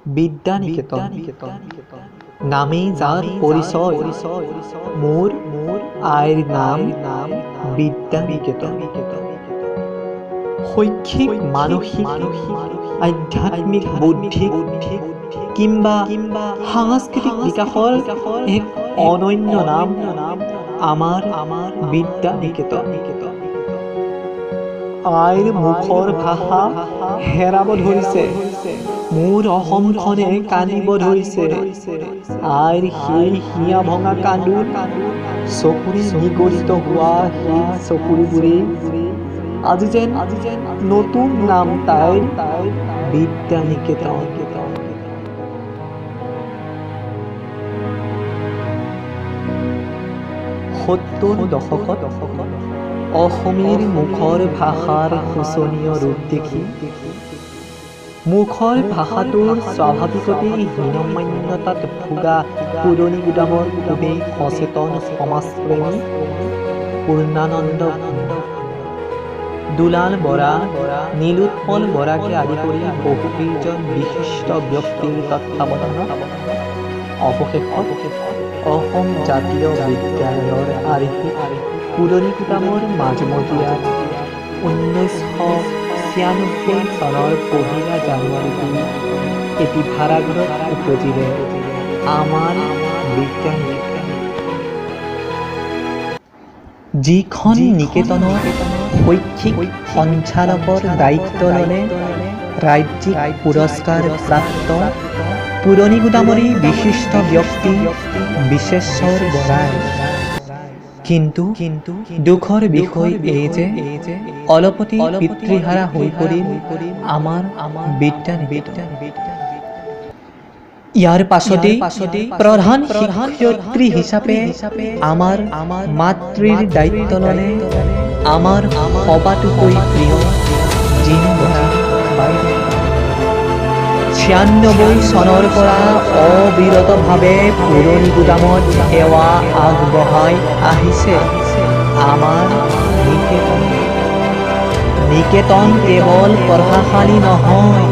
বিদ্যানিকেতন নামে যাৰ পৰিচয়, মোৰ আয়েৰ নাম বিদ্যানিকেতন। শৈক্ষিক, মানসিক, আধ্যাত্মিক, বৌদ্ধিক কিংবা সাংস্কৃতিক বিকাশৰ এক অনন্য নাম আমাৰ বিদ্যানিকেতন। আইৰ মুখৰ ভাষা হেৰাব ধৰিছে, মোৰ অসমখনে কান্দিব ধৰিছে। আইৰ সেই হিয়া ভঙা কান্দোন, চকুৰে নিগৰিত হোৱা সেই চকুৰবোৰে আজি যেন নতুন নাম তাইৰ বিদ্যানিকেতন। ৭০ দশকত অসমীৰ মুখৰ ভাষাৰ শোচনীয় ৰূপ দেখি মুখৰ ভাষাটোৰ স্বাভাৱিকতেই হীনমান্যতাত ভোগা পুৰণি গুদামৰ খুবেই সচেতন সমাজপ্ৰেমী পূৰ্ণানন্দ, দুলাল বৰা, নীলোৎপল বৰাকে আদি কৰি বহুকেইজন বিশিষ্ট ব্যক্তিৰ তত্ত্বাৱধানত অৱশেষত অসম জাতীয় বিদ্যালয়ৰ আৰ্হিত পুৰণি গুদামৰ মাজমজিয়াত 1996 চনৰ 1 জানুৱাৰীত এটি ভাড়াঘৰত উপজিলে আমাৰ বিদ্যানিকেতন, যিখন নিকেতনৰ শৈক্ষিক সঞ্চালকৰ দায়িত্ব ল'লে ৰাজ্যিক পুৰস্কাৰ প্ৰাপ্ত পুৰণি গুদামৰে বিশিষ্ট ব্যক্তি বিশেশ্বৰ বৰাই। কিন্তু দুখৰ বিষয় এই যে অলপতে পিতৃহাৰা হৈ পৰিল আমাৰ বিদ্যানিকেতন। ইয়াৰ পাছতেই প্ৰধান শিক্ষয়িত্ৰী হিচাপে আমাৰ মাতৃৰ দায়িত্ব ল'লে আমাৰ সবাতোকৈ প্ৰিয় জিনু বৰা বাইদেউ। 96 চনৰ পৰা অবিৰতভাৱে পুৰণি গুদামত সেৱা আগবঢ়াই আহিছে আমাৰ নিকেতন। নিকেতন কেৱল পঢ়াশালী নহয়,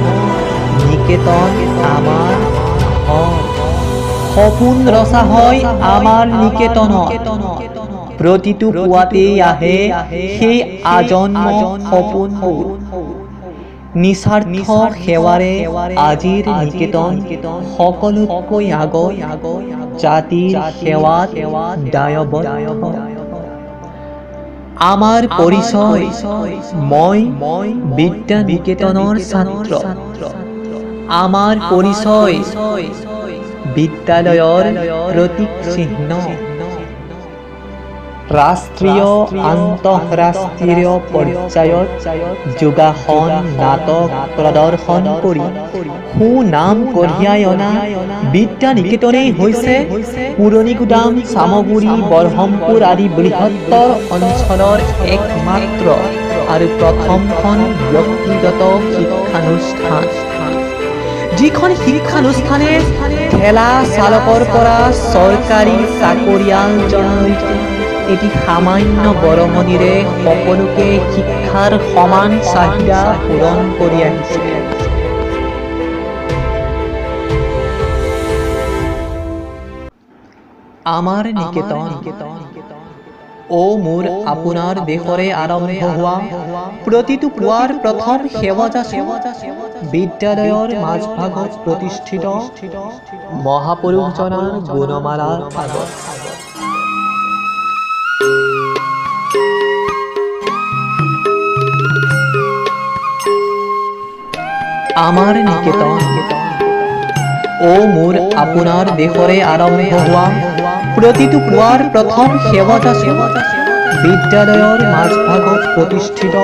নিকেতন আমাৰ ঘৰ। সপোন ৰচা হয় আমাৰ নিকেতনত, প্ৰতিটো পুৱাতেই আহে সেই আজন্ম সপোনবোৰ। নিস্বাৰ্থ সেৱাৰে আজিৰ নিকেতন সকলোতকৈ আগত জাতিৰ সেৱাত দায়বদ্ধ। আমাৰ পৰিচয়, মই বিদ্যানিকেতনৰ ছাত্ৰ। আমাৰ পৰিচয়, বিদ্যালয়ৰ প্ৰতীক চিহ্ন। ৰাষ্ট্ৰীয় আন্তঃৰাষ্ট্ৰীয় পৰ্যায়ত যোগাসন নাটক প্ৰদৰ্শন কৰি সুনাম কঢ়িয়াই অনা বিদ্যানিকেতনেই হৈছে পুৰণি গুদাম, চামগুৰি, বৰহমপুৰ আদি বৃহত্তৰ অঞ্চলৰ একমাত্ৰ আৰু প্ৰথমখন ব্যক্তিগত শিক্ষানুষ্ঠান, যিখন শিক্ষানুষ্ঠানে ঠেলা চালকৰ পৰা চৰকাৰী চাকৰিয়ালজনলৈকে এটি সামান্য বৰঙণিৰে সকলোকে শিক্ষাৰ সমান চাহিদা পূৰণ কৰি আহিছে। আমাৰ নিকেতন মোৰ আপোনাৰ দেশৰে আৰম্ভ হোৱা প্ৰতিটো পুৱাৰ প্ৰথম সেৱাযাচি বিদ্যালয়ৰ মাজভাগত প্ৰতিষ্ঠিত মহাপুৰুষজনাৰ গুণমালাৰ আগত। আমাৰ নিকেতন মোৰ আপোনাৰ দেশৰে আৰম্ভ হোৱা প্ৰতিটো পুৱাৰ প্ৰথম সেৱাযাচি বিদ্যালয়ৰ মাজভাগত প্ৰতিষ্ঠিত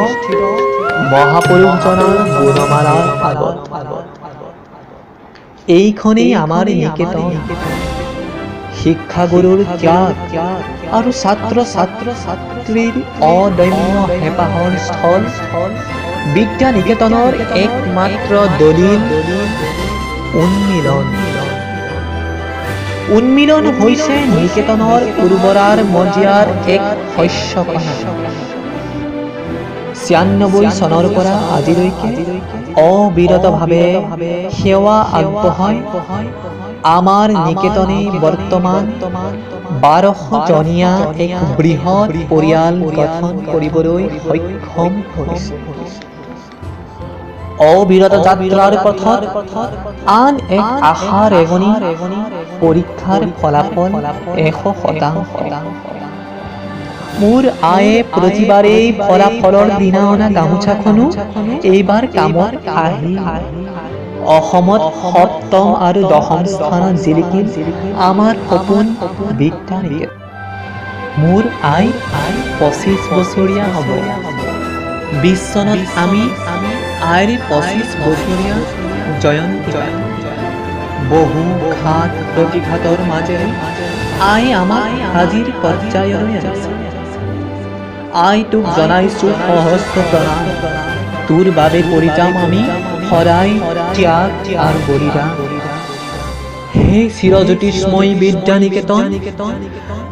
মহাপুৰুষজনাৰ গুণমালাৰ আগত। এইখনেই আমাৰ নিকেতন, শিক্ষাগুৰুৰ ত্যাগ আৰু ছাত্ৰ ছাত্ৰীৰ অদম্য হেঁপাহৰ স্থল। বিদ্যানিকেতনৰ একমাত্ৰ দলিল উন্মিলন। উন্মিলন হৈছে নিকেতনৰ উৰ্বৰাৰ মজিয়াৰ এক শস্যকণা। 96 চনৰ পৰা আজিলৈকে অবিৰতভাৱে সেৱা আগবঢ়াই আমাৰ নিকেতনে বৰ্তমান 1200 জনীয়া এক বৃহৎ পৰিয়াল গঠন কৰিবলৈ সক্ষম হৈছে। অবিৰত যাত্ৰাৰ পথত আন এক আশাৰ ৰেঙনি, পৰীক্ষাৰ ফলাফল 100%। মোৰ আয়ে প্ৰতিবাৰেই ফলাফলৰ দিনা অনা গামোচাখনো এইবাৰ কামত আহিল। অসমত 7ম আৰু 10ম স্থানত জিলিকিল আমাৰ সপোন বিদ্যা নিকেতন। মোৰ আই 25 বছৰীয়া হ'ব। 20 চনত আমি আইৰ 25 বছৰীয়া জয়ন্তী পাতিম। বহু ঘাত প্ৰতিঘাতৰ মাজেৰে আই আমাক আজিৰ পৰ্যায়লৈ আনিছে। আই তোক জনাইছো সহস্ৰ প্ৰণাম। তোৰ বাবে কৰি যাম আমি সদায় ত্যাগ আৰু বলিদান। হে চিৰজ্যোতিষ্ময় বিদ্যা নিকেতন,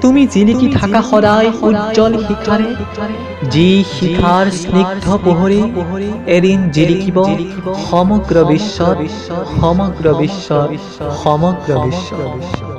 তুমি জিলিকি থাকা সদায় উজ্জ্বল শিখাৰে, যি শিখাৰ স্নিগ্ধ পোহৰে এদিন জিলিকিব সমগ্ৰ বিশ্বত, সমগ্ৰ বিশ্বত, সমগ্ৰ বিশ্বত।